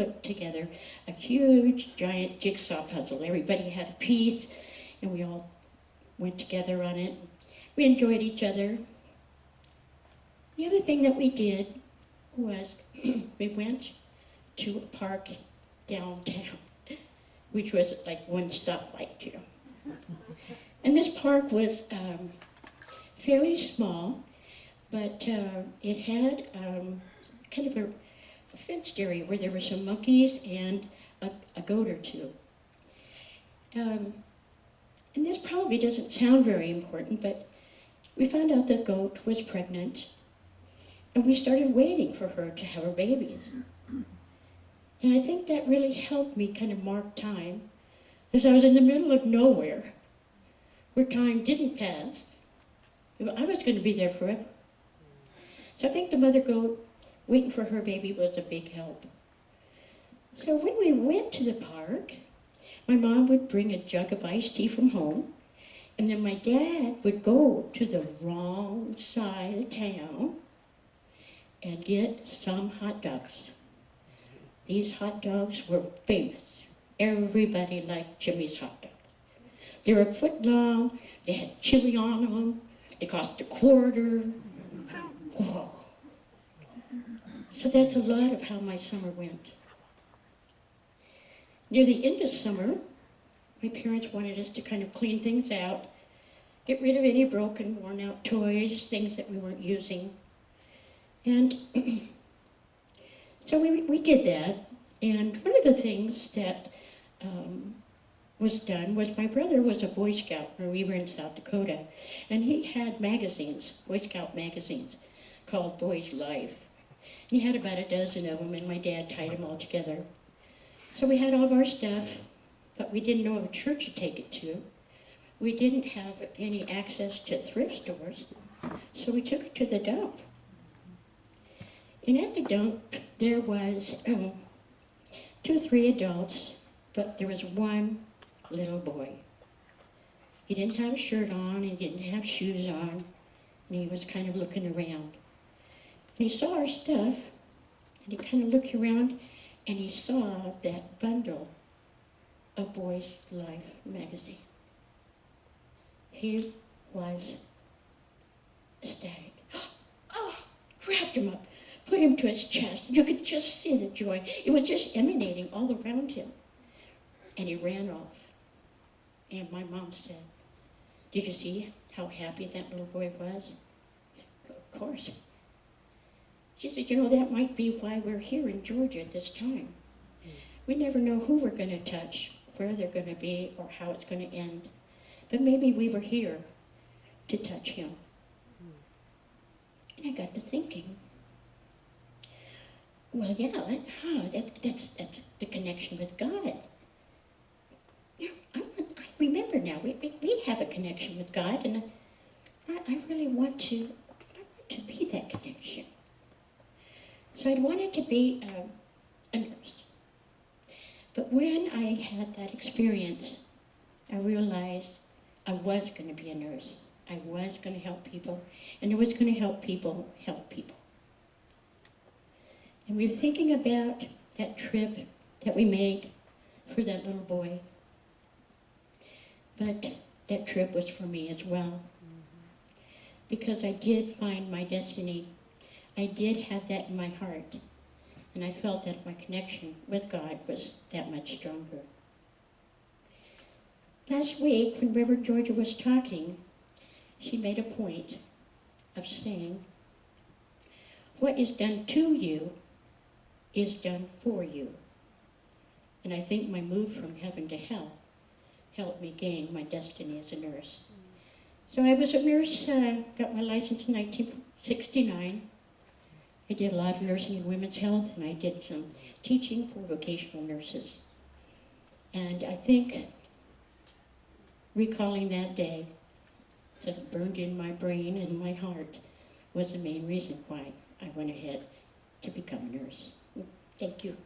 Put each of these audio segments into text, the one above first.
put together a huge, giant jigsaw puzzle. Everybody had a piece, and we all went together on it. We enjoyed each other. The other thing that we did was we went to a park downtown, which was like one stoplight, you know. And this park was fairly small, but it had kind of a fenced area where there were some monkeys and a goat or two. And this probably doesn't sound very important, but we found out the goat was pregnant, and we started waiting for her to have her babies. And I think that really helped me kind of mark time, because I was in the middle of nowhere, where time didn't pass. I was going to be there forever. So I think the mother goat waiting for her baby was a big help. So when we went to the park, my mom would bring a jug of iced tea from home, and then my dad would go to the wrong side of town and get some hot dogs. These hot dogs were famous. Everybody liked Jimmy's hot dogs. They were a foot long, they had chili on them, they cost $0.25. Whoa. So that's a lot of how my summer went. Near the end of summer, my parents wanted us to kind of clean things out, get rid of any broken, worn out toys, things that we weren't using. And so we did that. And one of the things that was done was my brother was a Boy Scout when we were in South Dakota. And he had magazines, Boy Scout magazines, called Boy's Life. And he had about a dozen of them, and my dad tied them all together. So we had all of our stuff, but we didn't know of a church to take it to. We didn't have any access to thrift stores, so we took it to the dump. And at the dump, there was 2 or 3 adults, but there was one little boy. He didn't have a shirt on, he didn't have shoes on, and he was kind of looking around. And he saw our stuff, and he kind of looked around, and he saw that bundle of Boy's Life magazine. He was ecstatic. Oh, grabbed him up, put him to his chest. You could just see the joy. It was just emanating all around him. And he ran off. And my mom said, "Did you see how happy that little boy was?" Of course. She said, "You know, that might be why we're here in Georgia at this time. We never know who we're going to touch, where they're going to be, or how it's going to end. But maybe we were here to touch him." And I got to thinking, well, yeah, that's the connection with God. I remember now, we have a connection with God, and I really want to be that connection. So I'd wanted to be a nurse. But when I had that experience, I realized I was going to be a nurse. I was going to help people, and I was going to help people help people. And we were thinking about that trip that we made for that little boy. But that trip was for me as well. Because I did find my destiny. I did have that in my heart. And I felt that my connection with God was that much stronger. Last week, when Reverend Georgia was talking, she made a point of saying, what is done to you is done for you. And I think my move from heaven to hell helped me gain my destiny as a nurse. So I was a nurse, got my license in 1969. I did a lot of nursing in women's health, and I did some teaching for vocational nurses. And I think recalling that day sort of burned in my brain and my heart was the main reason why I went ahead to become a nurse. Thank you.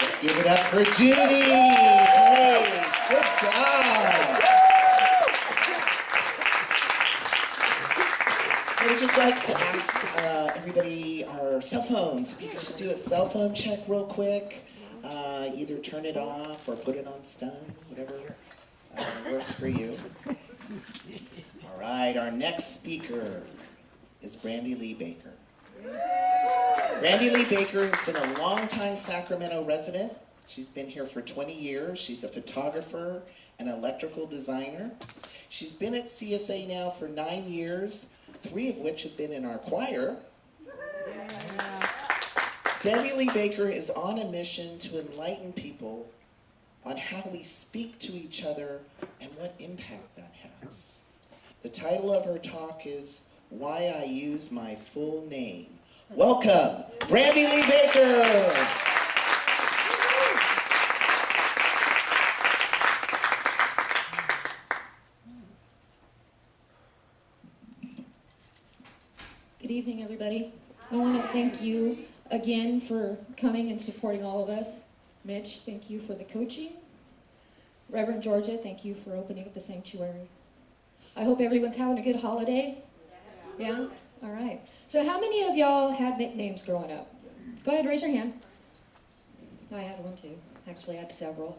Let's give it up for Judy. Hey, good job. So would just like to ask everybody our cell phones. If you could just do a cell phone check real quick. Either turn it off or put it on stun, whatever works for you. All right, our next speaker is Brandy Lee Baker. Brandy Lee Baker has been a longtime Sacramento resident. She's been here for 20 years. She's a photographer and electrical designer. She's been at CSA now for 9 years, 3 of which have been in our choir. Brandy Lee Baker is on a mission to enlighten people on how we speak to each other and what impact that has. The title of her talk is Why I Use My Full Name. Welcome, Brandy Lee Baker! Good evening, everybody. I want to thank you again for coming and supporting all of us. Mitch, thank you for the coaching. Reverend Georgia, thank you for opening up the sanctuary. I hope everyone's having a good holiday. Yeah? All right. So how many of y'all had nicknames growing up? Go ahead, raise your hand. I had one too. Actually, I had several.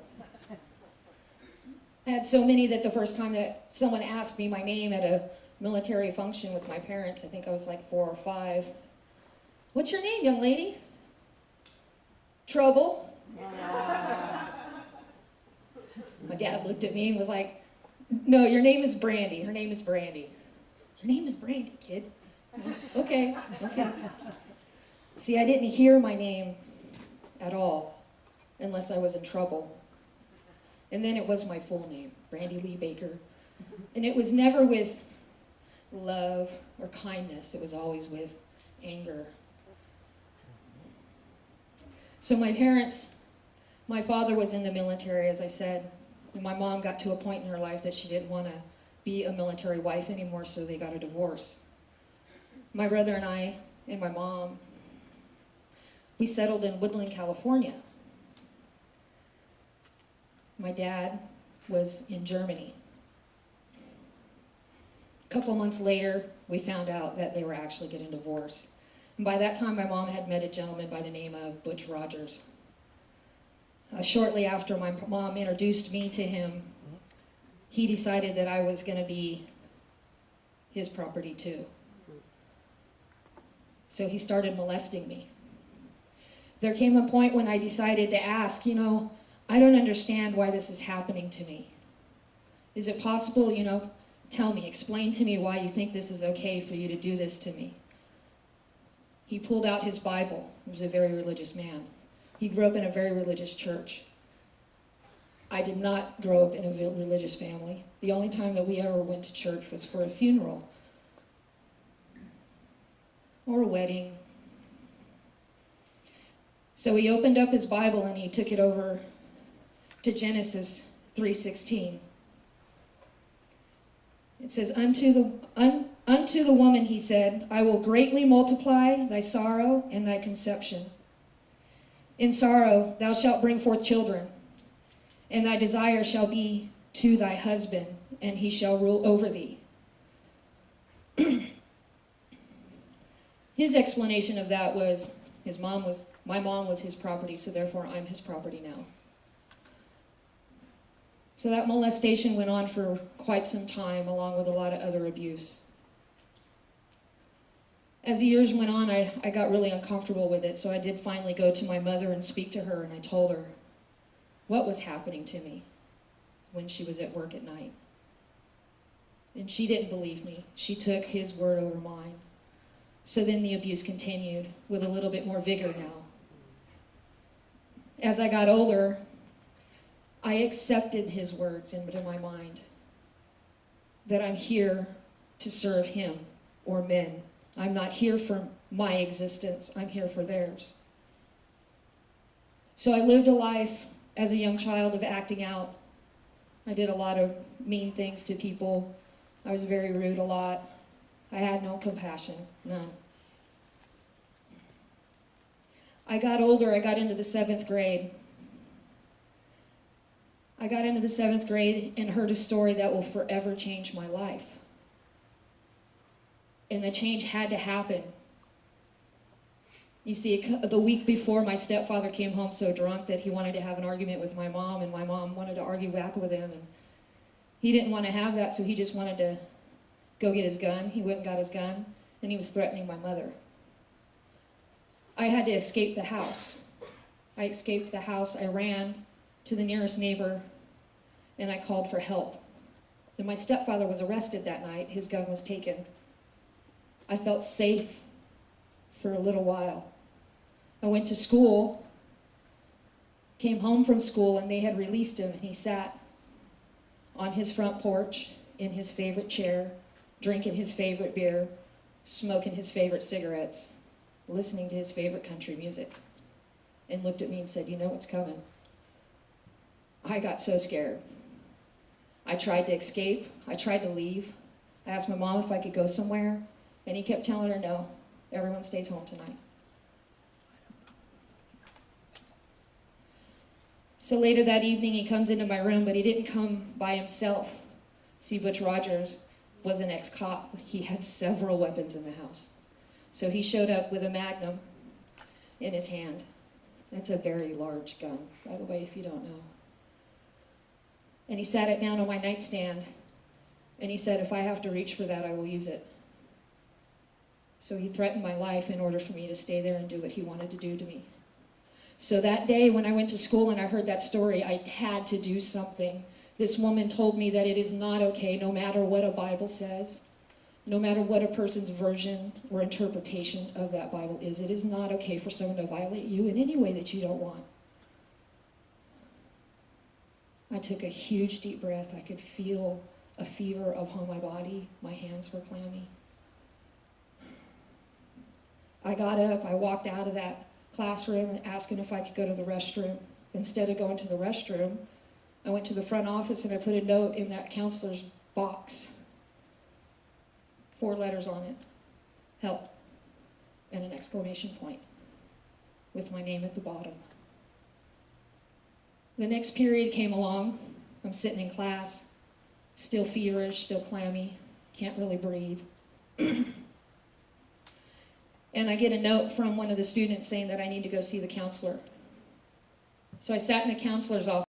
I had so many that the first time that someone asked me my name at a military function with my parents, I think I was like 4 or 5. What's your name, young lady? Trouble. My dad looked at me and was like, no, your name is Brandy. Her name is Brandy. Your name is Brandy, kid. Okay. See, I didn't hear my name at all unless I was in trouble. And then it was my full name, Brandy Lee Baker. And it was never with love or kindness. It was always with anger. So my parents, my father was in the military, as I said, and my mom got to a point in her life that she didn't want to be a military wife anymore, so they got a divorce. My brother and I and my mom, we settled in Woodland, California. My dad was in Germany. A couple months later, we found out that they were actually getting divorced. And by that time, my mom had met a gentleman by the name of Butch Rogers. Shortly after my mom introduced me to him, he decided that I was going to be his property too. So he started molesting me. There came a point when I decided to ask, I don't understand why this is happening to me. Is it possible, tell me, explain to me why you think this is okay for you to do this to me. He pulled out his Bible. He was a very religious man. He grew up in a very religious church. I did not grow up in a religious family. The only time that we ever went to church was for a funeral or a wedding. So he opened up his Bible and he took it over to Genesis 3:16. It says, unto the woman he said, I will greatly multiply thy sorrow and thy conception. In sorrow thou shalt bring forth children, and thy desire shall be to thy husband, and he shall rule over thee. His explanation of that was, my mom was his property, so therefore I'm his property now. So that molestation went on for quite some time, along with a lot of other abuse. As the years went on, I got really uncomfortable with it, so I did finally go to my mother and speak to her, and I told her what was happening to me when she was at work at night. And she didn't believe me. She took his word over mine. So then the abuse continued with a little bit more vigor now. As I got older, I accepted his words into my mind, that I'm here to serve him or men. I'm not here for my existence, I'm here for theirs. So I lived a life as a young child of acting out. I did a lot of mean things to people. I was very rude a lot. I had no compassion, none. I got older, I got into the 7th grade. I got into the 7th grade and heard a story that will forever change my life. And the change had to happen. You see, the week before, my stepfather came home so drunk that he wanted to have an argument with my mom, and my mom wanted to argue back with him. And he didn't want to have that, so he just wanted to go get his gun. He went and got his gun, and he was threatening my mother. I had to escape the house. I escaped the house. I ran to the nearest neighbor, and I called for help. And my stepfather was arrested that night. His gun was taken. I felt safe for a little while. I went to school, came home from school, and they had released him, and he sat on his front porch in his favorite chair, drinking his favorite beer, smoking his favorite cigarettes, listening to his favorite country music, and looked at me and said, "You know what's coming." I got so scared. I tried to escape. I tried to leave. I asked my mom if I could go somewhere, and he kept telling her, "No, everyone stays home tonight." So later that evening, he comes into my room, but he didn't come by himself. See, Butch Rogers was an ex-cop. He had several weapons in the house. So he showed up with a Magnum in his hand. It's a very large gun, by the way, if you don't know. And he sat it down on my nightstand, and he said, "If I have to reach for that, I will use it." So he threatened my life in order for me to stay there and do what he wanted to do to me. So that day when I went to school and I heard that story, I had to do something. This woman told me that it is not okay, no matter what a Bible says, no matter what a person's version or interpretation of that Bible is, it is not okay for someone to violate you in any way that you don't want. I took a huge deep breath. I could feel a fever upon my body. My hands were clammy. I got up, I walked out of that classroom asking if I could go to the restroom. Instead of going to the restroom, I went to the front office and I put a note in that counselor's box. 4 letters on it. Help. And an exclamation point with my name at the bottom. The next period came along. I'm sitting in class, still feverish, still clammy, can't really breathe. And I get a note from one of the students saying that I need to go see the counselor. So I sat in the counselor's office.